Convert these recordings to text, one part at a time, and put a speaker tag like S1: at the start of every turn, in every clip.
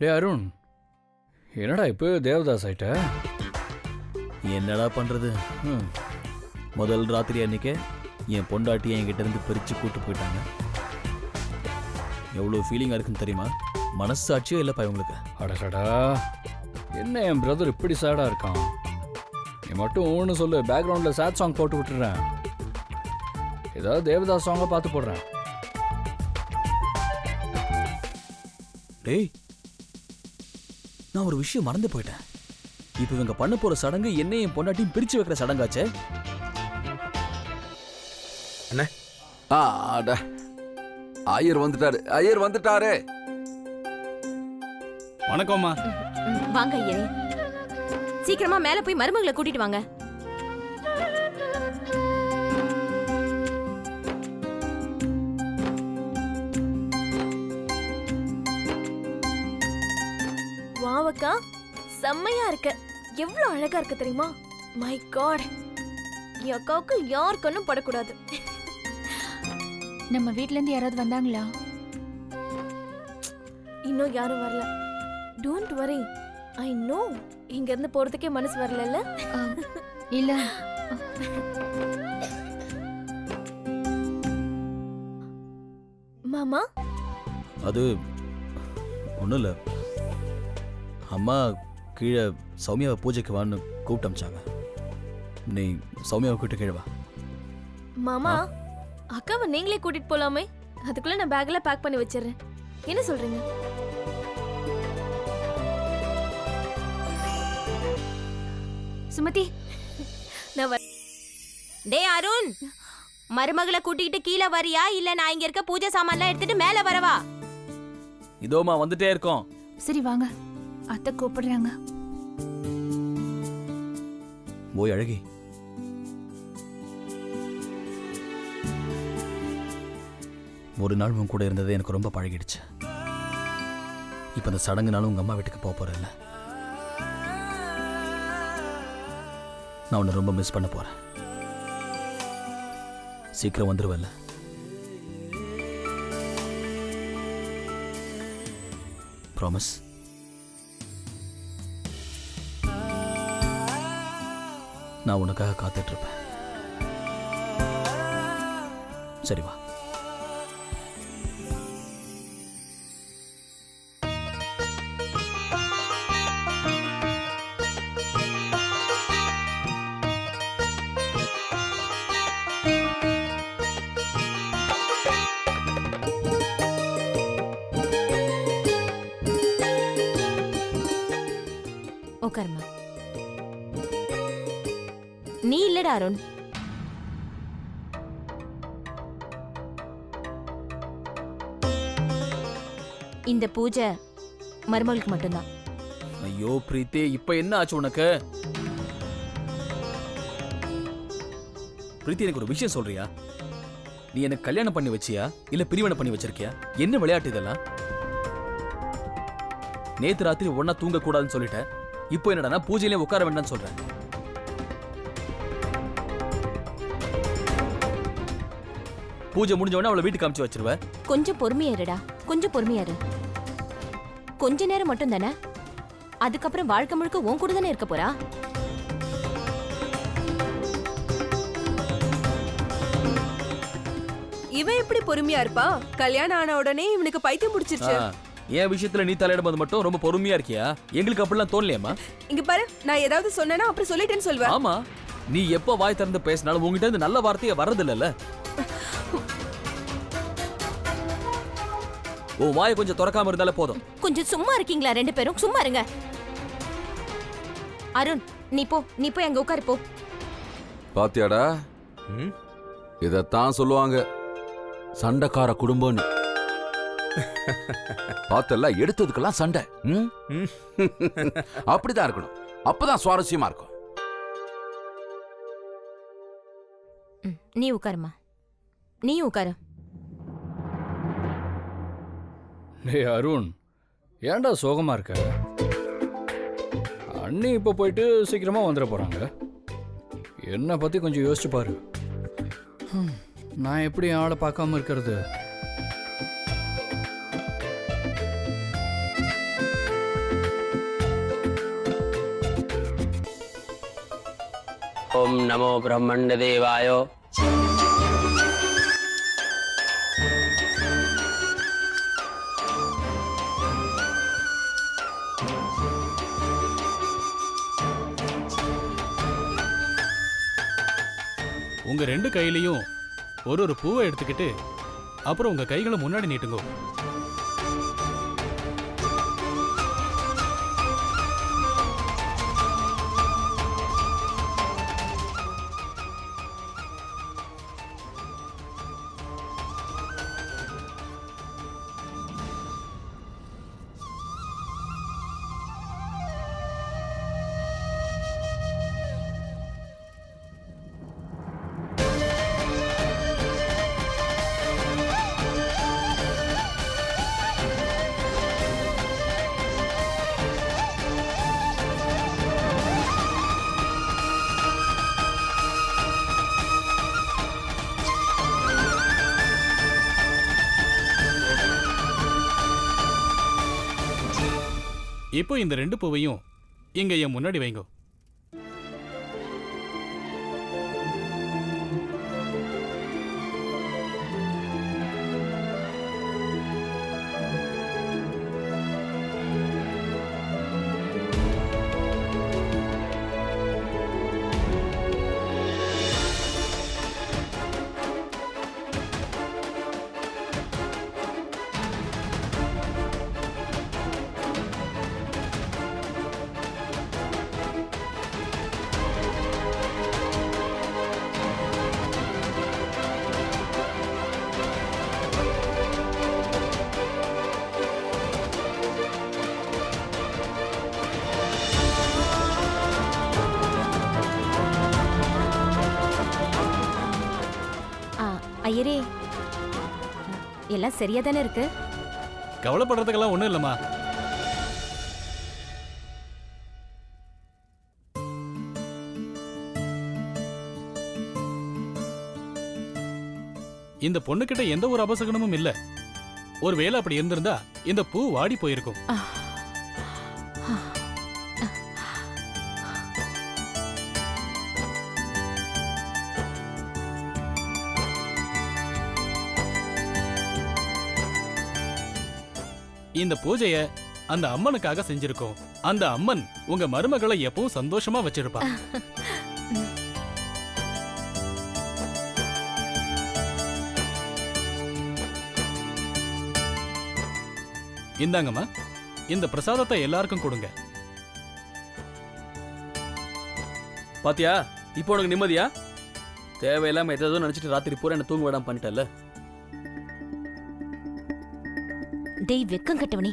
S1: டே அருண், என்னடா இப்போ தேவதாஸ் ஆயிட்ட?
S2: என்னடா பண்றது? முதல் ராத்திரி அன்னைக்கே என் பொண்டாட்டியை என்கிட்ட இருந்து பிரிச்சு கூட்டு போயிட்டாங்க. எவ்வளவு ஃபீலிங்கா இருக்குன்னு தெரியுமா? மனசாட்சியே இல்லப்பா இவங்களுக்கு.
S1: அடடா, என்ன என் பிரதர் இப்படி சேடா இருக்கான்? நீ மட்டும் ஒன்று சொல்லு, பேக்ரவுண்டில் சேட் சாங் போட்டு விட்டுறேன். ஏதாவது தேவதாஸ் சாங்கை பார்த்து போடுறேன்.
S2: டேய், நான் ஒரு விஷயம் மறந்து போயிட்டேன். இப்போ இவங்க பண்ண போற சடங்கு என்னையும் என் பொண்டாட்டியும் பிரிச்சு வைக்கிற சடங்காச்சே.
S3: அண்ணே, ஐயர் வந்துட்டாரு, ஐயர் வந்துட்டாரு.
S1: வணக்கம்மா.
S4: வாங்க ஐயரே, சீக்கிரமா மேல போய் மருமகளை கூட்டிட்டு வாங்க.
S5: வாவக்கா, செம்மையா இருக்க. எவ்வளவு அழகா இருக்க தெரியுமா? மை காட், என் அக்காவுக்கு யார் கண்ணும் படக்கூடாது.
S6: நம்ம வீட்ல இருந்து யாராவது வந்தாங்களா?
S5: இன்னும் யாரும் வரல. Don't worry, I know. இங்க இருந்து போறதுக்கே மனசு வரல.
S6: இல்ல,
S5: மாமா.
S2: அது ஒன்றும் இல்லை. அம்மா கீழே சௌமியாவை பூஜைக்கு வான்னு கூப்பிட்டு அமிச்சாங்க. நீ சௌமியாவை கூப்பிட்டு கீழே வா.
S5: மாமா, அக்காவை நீங்களே கூட்டிட்டு போலாமே? அதுக்குள்ள நான் பேக்ல பேக் பண்ணி வச்சிடுறேன். என்ன சொல்றீங்க?
S6: சுமதி,
S4: டே அருண், மருமகளை கூட்டிட்டு கீழே வரியா இல்ல நான் இங்க இருக்க பூஜை சாமான்லாம் எடுத்துட்டு மேல வரவா?
S2: இதோமா வந்துட்டே இருக்கோம்.
S6: சரி வாங்க, அத்தை கூப்பிடுறாங்க.
S2: போய் அழகி. ஒரு நாள் உன் கூட இருந்தது எனக்கு ரொம்ப பழகிடுச்சு. இப்ப அந்த சடங்குனாலும் உங்க அம்மா வீட்டுக்கு போக போறேன்ல, நான் உன்னை ரொம்ப மிஸ் பண்ண போறேன். சீக்கிரம் வந்துருவல்ல? ப்ராமிஸ்? நான் உனக்காக காத்துட்டு இருப்பேன். சரி வா.
S4: உட்காருமா. நீ இல்லடா அருண், இந்த பூஜை மருமகளுக்கு மட்டும்தான்.
S2: ஐயோ பிரீத்தி, இப்ப என்ன ஆச்சு உனக்கு? பிரீத்தி, எனக்கு ஒரு விஷயம் சொல்றியா? நீ எனக்கு கல்யாணம் பண்ணி வச்சியா இல்ல பிரிவினை பண்ணி வச்சிருக்கியா? என்ன விளையாட்டு இதெல்லாம்? நேத்து ராத்திரி ஒன்னா தூங்க கூடாதுன்னு சொல்லிட்ட, இப்போ என்னடா பூஜையிலே உட்கார வேண்டாம்னு சொல்றேன். பூஜை முடிஞ்சவொடனே அவளை வீட்டுக்கு காமிச்சு வச்சிருவ.
S4: கொஞ்சம் பொறுமையா இருடா, கொஞ்சம் பொறுமையா இரு. கொஞ்ச நேரம் மட்டும் தானே, அதுக்கப்புறம் வாழ்க்கை முழுக்க உன் கூட தானே இருக்க போறா.
S7: இவன் எப்படி பொறுமையா இருப்பா? கல்யாணம் ஆன உடனே இவனுக்கு பைத்தியம் பிடிச்சிருச்சு.
S2: என் விஷயத்துல நீ தலையிடும்போது மட்டும் ரொம்ப பொறுமையா இருக்கியா? எங்களுக்கு அப்படிலாம் தோணலையாமா?
S7: இங்க பாரு, நான் ஏதாவது சொன்னேன்னா அப்புறம் சொல்லிட்டேன்னு சொல்லுவேன்.
S2: ஆமா, நீ எப்ப வாய் திறந்து பேசினாலும் உங்ககிட்ட இருந்து நல்ல வார்த்தையே வர்றது இல்லல்ல. ஓ, வாயை கொஞ்சம் திறக்காம இருந்தாலே போதும்.
S4: கொஞ்சம் சும்மா இருக்கீங்களா ரெண்டு பேரும்? சும்மா இருங்க. அருண், நீ போய் அங்க உட்காரு போ.
S3: பாத்தியாடா, இதத்தான் சொல்லுவாங்க சண்டைக்கார குடும்பம்னு. பார்த்தல, எடுத்ததுக்கெல்லாம் சண்டை. அப்படிதான் இருக்கணும், அப்பதான் சுவாரஸ்யமா இருக்கும்.
S4: நீ உட்காருமா, நீ உட்காரு.
S1: டேய் அருண், ஏன்டா சோகமா இருக்க? அண்ணி இப்போ போயிட்டு சீக்கிரமா வந்துட போறாங்க. என்னை பத்தி கொஞ்சம் யோசிச்சு பாரு. நான் எப்படி ஆளை பார்க்காம இருக்கிறது?
S8: ஓம் நமோ பிரம்மண்ட தேவாயோ.
S9: உங்க ரெண்டு கையிலையும் ஒரு ஒரு பூவை எடுத்துக்கிட்டு அப்புறம் உங்க கைகளை முன்னாடி நீட்டுங்க. இப்போ இந்த ரெண்டு பூவையும் இங்க என் முன்னாடி வைங்க.
S4: ஐயரே, எல்லாம் சரியா தானே இருக்கு?
S9: கவலைப்படுறதுக்கெல்லாம் ஒண்ணும் இல்லம்மா. இந்த பொண்ணுகிட்ட எந்த ஒரு அபசகனமும் இல்ல. ஒருவேளை அப்படி இருந்திருந்தா இந்த பூ வாடி போயிருக்கும். இந்த பூஜைய அந்த அம்மனுக்காக செஞ்சிருக்கோம். அந்த அம்மன் உங்க மருமகளை எப்பவும் சந்தோஷமா வச்சிருப்பா. இந்தாங்கம்மா, இந்த பிரசாதத்தை எல்லாருக்கும் கொடுங்க.
S2: பாத்தியா, இப்போ உனக்கு நிம்மதியா? தேவையில்லாம எதோ நினைச்சிட்டு ராத்திரி பூரா என்ன தூங்க விடாம பண்ணிட்டல.
S4: டேய் வெக்கம் கட்டவனே,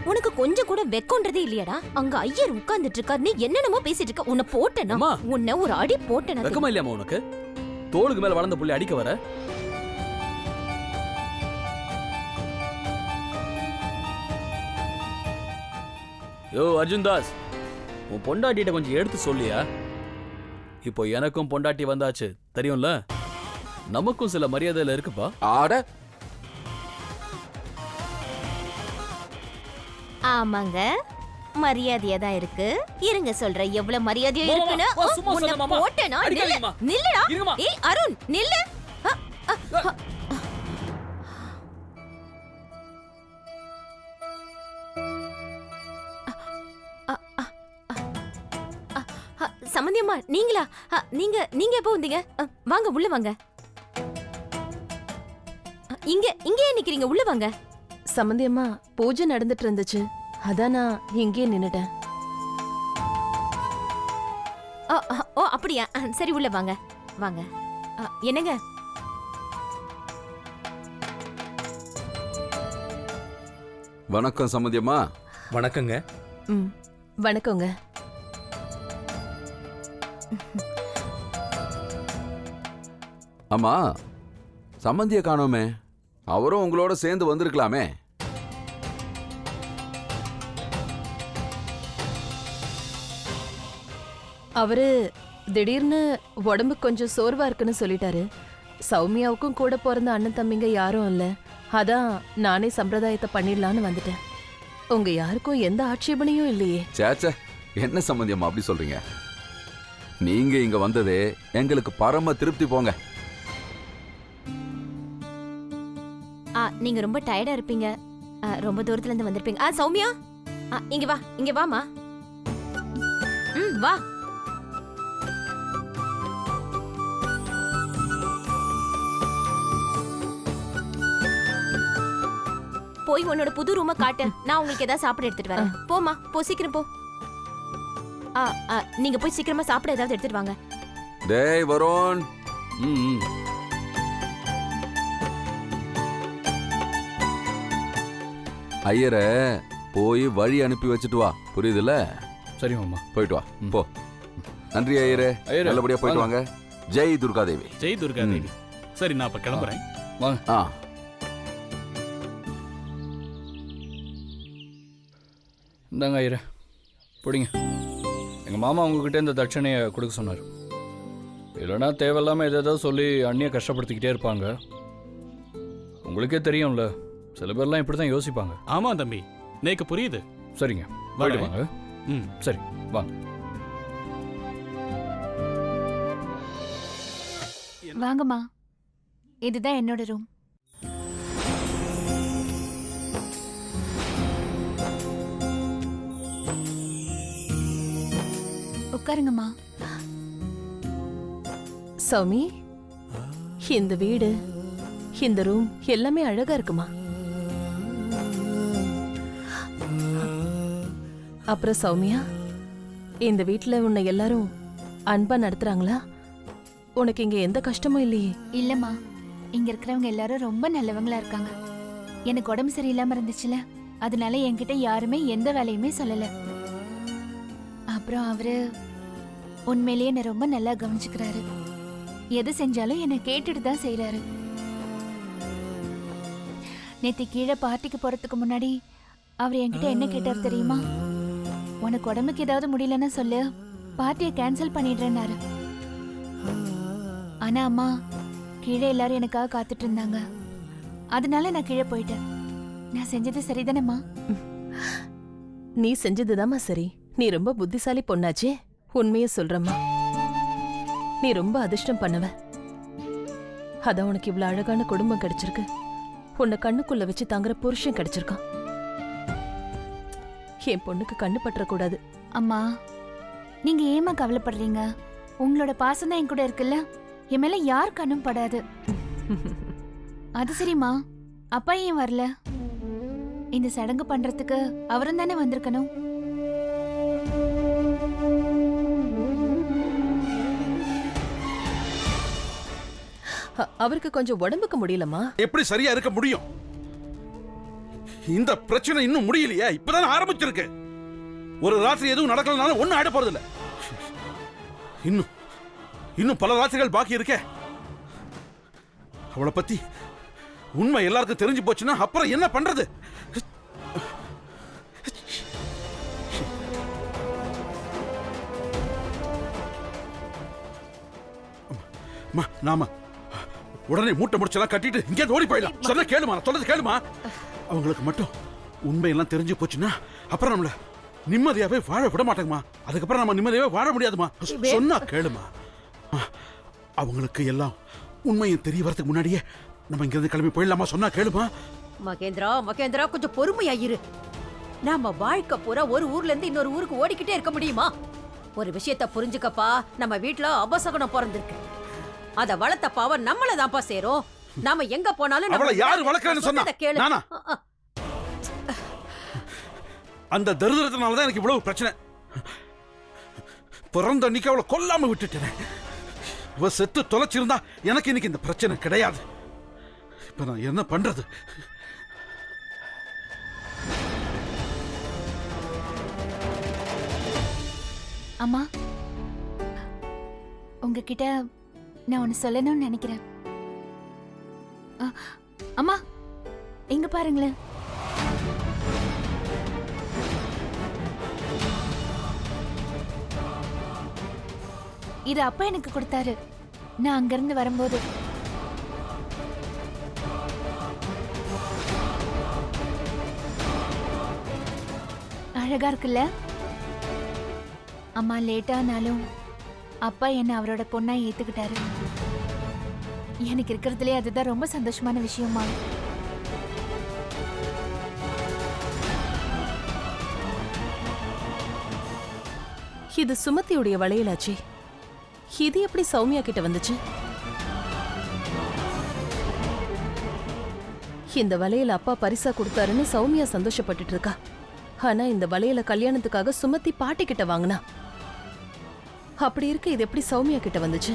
S4: உனக்கு கொஞ்சம் கூட வெக்கம்ன்றதே இல்லையாடா? அங்க ஐயர் உட்கார்ந்துட்டு இருக்காரு, நீ என்னென்னமோ பேசிட்டு இருக்க. உன்னை போட்டேனா? உன்னை ஒரு அடி போட்டேனா?
S2: வெக்கமா இல்லையாமா உனக்கு? தோளுக்கு மேல வளர்ந்த புள்ளி அடிக்க வர? யோ அர்ஜுன் தாஸ், உன் பொண்டாட்டிட்ட கொஞ்சம் எடுத்து சொல்லியா? இப்போ எனக்கும் பொண்டாட்டி வந்தாச்சு தெரியும்ல, நமக்கும் சில மரியாதையில இருக்குப்பா.
S3: ஆட
S4: ஆமாங்க, மரியாதையா தான் இருக்கு. இருங்க சொல்ற எவ்வளவு மரியாதையா இருக்குன்னு. போட்டேனா? நில்லுடா. ஏய் அருண், நில்லு. சம்பந்தியம்மா, நீங்களா? நீங்க எப்போ வந்தீங்க? வாங்க உள்ள வாங்க. இங்கே நிக்கிறீங்க, உள்ள வாங்க.
S10: சம்பந்தியம்மா, பூஜை நடந்துட்டு இருந்துச்சு, அதான் நான் இங்கே நின்னுட்டேன்.
S4: ஓ அப்படியா? சரி உள்ள வாங்க வாங்க. என்னங்க?
S3: வணக்கம் சம்மந்தியம்மா.
S2: வணக்கங்க.
S10: வணக்கங்க.
S3: ஆமா, சம்மந்திய காணோமே. அவரும் உங்களோட சேர்ந்து வந்திருக்கலாமே.
S10: அவரு திடீர்னு உடம்பு கொஞ்சம் சோர்வா இருக்குன்னு சொல்லிட்டாரு. சௌமியாவுக்கும் கூட பிறந்த அண்ணன் தம்பிங்க யாரும் இல்ல, அதான் நானே சம்பிரதாயத்தை பண்ணிடலான்னு வந்துட்டேன். உங்க யாருக்கும் எந்த ஆட்சேபனையும் இல்லையே.
S3: சேச்சே, என்ன சம்மந்தியம்மா அப்படி சொல்றீங்க? நீங்க இங்க வந்ததே எங்களுக்கு பரம திருப்தி போங்க.
S4: நீங்க ரொம்ப டயர்டா இருப்பீங்க. ரொம்ப தூரத்துல இருந்து வந்திருப்பீங்க. சௌமியா, இங்க வாமா. வா. போய் உன்னோட புது ரூமை காட்டு. நான் உங்களுக்கு ஏதாவது சாப்பிட எடுத்துட்டு வரேன். போமா, போ, சீக்கிரம் போ. நீங்க போய் சீக்கிரமா சாப்பிட ஏதாவது எடுத்துட்டு வாங்க.
S3: டேய் வருண், ஐயரை போய் வழி அனுப்பி வச்சுட்டு வா, புரியுதுல்ல?
S1: சரி மாமா.
S3: போயிட்டு வா, போ. நன்றி ஐயரே, நல்லபடியா போயிட்டு வாங்க. ஜெய் துர்காதேவி.
S9: ஜெய் துர்காதேவி. சரி, நான் அப்ப கிளம்புறேன்.
S1: வாங்க. இந்தாங்க ஐயரே, பிடிங்க. எங்கள் மாமா உங்ககிட்ட இந்த தட்சணையை கொடுக்க சொன்னார். இல்லைன்னா தேவையில்லாமல் எதாவது சொல்லி அண்ணியை கஷ்டப்படுத்திக்கிட்டே இருப்பாங்க. உங்களுக்கே தெரியும்ல, சில பேர்லாம் இப்படி தான் யோசிப்பாங்க.
S9: ஆமா தம்பி, நேக்கு புரியுது.
S1: சரிங்க, போயிட்டு வாங்க. சரி, வாங்க.
S6: வாங்கம்மா, இதுதான் என்னோட ரூம். உட்காருங்கம்மா.
S10: சௌமி, இந்த வீடு, இந்த ரூம் எல்லாமே அழகா இருக்குமா? அப்புறம் சௌமியா, இந்த வீட்ல உன்னை எல்லாரும் அன்பா நடத்துறாங்களா? உனக்கு இங்க எந்த கஷ்டமும் இல்லையே?
S6: இல்லம்மா, இங்க இருக்கிறவங்க எல்லாரும் ரொம்ப நல்லவங்களா இருக்காங்க. எனக்கு உடம்பு சரியில்லாம இருந்துச்சுல, அதனால என்கிட்ட யாருமே எந்த வேலையுமே சொல்லல. அப்புறம் அவரு உண்மையிலேயே என்ன ரொம்ப நல்லா கவனிச்சுக்கிறாரு. எது செஞ்சாலும் என்னை கேட்டுட்டு தான் செய்யறாரு. நேத்து கீழே பார்ட்டிக்கு போறதுக்கு முன்னாடி அவர் என்கிட்ட என்ன கேட்டார் தெரியுமா? உனக்கு உடம்புக்கு ஏதாவது முடியலன்னா சொல்லு, பார்ட்டியை கேன்சல் பண்ணிடுறேன்னாரு. ஆனா அம்மா, கீழே எல்லாரும் எனக்காக காத்துட்டு இருந்தாங்க. அதனால நான் கீழே போயிட்டேன். நான் செஞ்சது சரிதானேம்மா?
S10: நீ செஞ்சதுதாம்மா சரி. நீ ரொம்ப புத்திசாலி பொண்ணாச்சே. உண்மைய சொல்றம்மா, நீ ரொம்ப அதிர்ஷ்டம் பண்ணவ. அதான் உனக்கு இவ்வளவு அழகான குடும்பம் கிடைச்சிருக்கு. உன்னை கண்ணுக்குள்ள வச்சு தாங்குற புருஷன் கிடைச்சிருக்கான். என் பொண்ணுக்கு கண்ணு பற்றக்கூடாது.
S6: அம்மா, நீங்க ஏமா கவலைப்படுறீங்க? உங்களோட பாசம் தான் என் கூட இருக்குல்ல, என் மேல யார் கண்ணும் படாது. அது சரிம்மா, அப்பா ஏன் வரல? இந்த சடங்கு பண்றதுக்கு அவரும் தானே வந்திருக்கணும்.
S10: அவருக்கு கொஞ்சம் உடம்புக்கு முடியலமா.
S11: எப்படி சரியா இருக்க முடியும்? இந்த பிரச்சனை இன்னும் முடியலையே, இப்பதான் ஆரம்பிச்சிருக்கு. ஒரு ராத்திரி எதுவும் நடக்கலனாலும் ஒன்னும் ஆட போறது இல்ல. இன்னும் பல ராத்திரிகள் பாக்கி இருக்கே. அவளை பத்தி உண்மை எல்லாருக்கும் தெரிஞ்சு போச்சுன்னா அப்புறம் என்ன பண்றது? நாம உடனே மூட்டை முடிச்செல்லாம் கட்டிட்டு இங்கே ஓடி போயிடலாம். சொன்ன கேளுமா, நான் சொல்றது கேளுமா. அவங்களுக்கு மட்டும் உண்மையெல்லாம் தெரிஞ்சு போச்சுன்னா அப்புறம் நம்மள நிம்மதியாவே வாழ விட மாட்டாங்கம்மா. அதுக்கப்புறம் நம்ம நிம்மதியாவே வாழ முடியாதுமா. சொன்னா கேளுமா. அவங்களுக்கு எல்லாம் உண்மையும் தெரிய வரதுக்கு முன்னாடியே நம்ம இங்கிருந்து கிளம்பி போயிடலாமா? சொன்னா கேளுமா.
S12: மகேந்திரா கொஞ்சம் பொறுமையாயிரு. நாம வாழ்க்கை பூரா ஒரு ஊர்ல இருந்து இன்னொரு ஊருக்கு ஓடிக்கிட்டே இருக்க முடியுமா? ஒரு விஷயத்த புரிஞ்சுக்கப்பா, நம்ம வீட்டுல அபசகுனம் பிறந்திருக்கு. அத வளர்த்த பாவம் நம்மளதான்ப்பா சேரும். நாம எங்க போனாலும்
S11: அவளை யாரு வளர்க்கறன்னு சொன்னா? நானா? அந்த தரித்திரத்தினாலதான் எனக்கு இவ்வளவு பிரச்சனை. பிறந்த அன்னைக்கு அவளை கொல்லாம விட்டுட்டேன். இவ செத்து தொலைச்சிருந்தா எனக்கு இன்னைக்கு இந்த பிரச்சனை கிடையாது. இப்ப நான் என்ன பண்றது?
S6: அம்மா, உங்ககிட்ட நான் ஒன்னு சொல்லணும்னு நினைக்கிறேன். அம்மா, இங்க பாருங்களேன். இது அப்பா எனக்கு கொடுத்தாரு நான் அங்கிருந்து வரும்போது. அழகா இருக்குல்ல? அம்மா லேட்டானாலும் அப்பா என்ன அவரோட பொண்ணா ஏத்துக்கிட்டாரு. எனக்கு இருக்கிறதுலே அதுதான் ரொம்ப சந்தோஷமான விஷயமா.
S10: இது சுமதியுடைய வளையலாச்சே, இது எப்படி சௌமியா கிட்ட வந்துச்சு? இந்த வளையல் அப்பா பரிசா கொடுத்தாருன்னு சௌமியா சந்தோஷப்பட்டுட்டு இருக்கா. ஆனா இந்த வளையல கல்யாணத்துக்காக சுமதி பாட்டி கிட்ட வாங்கினா. அப்படி இருக்க இது எப்படி சௌமியா கிட்ட வந்துச்சு?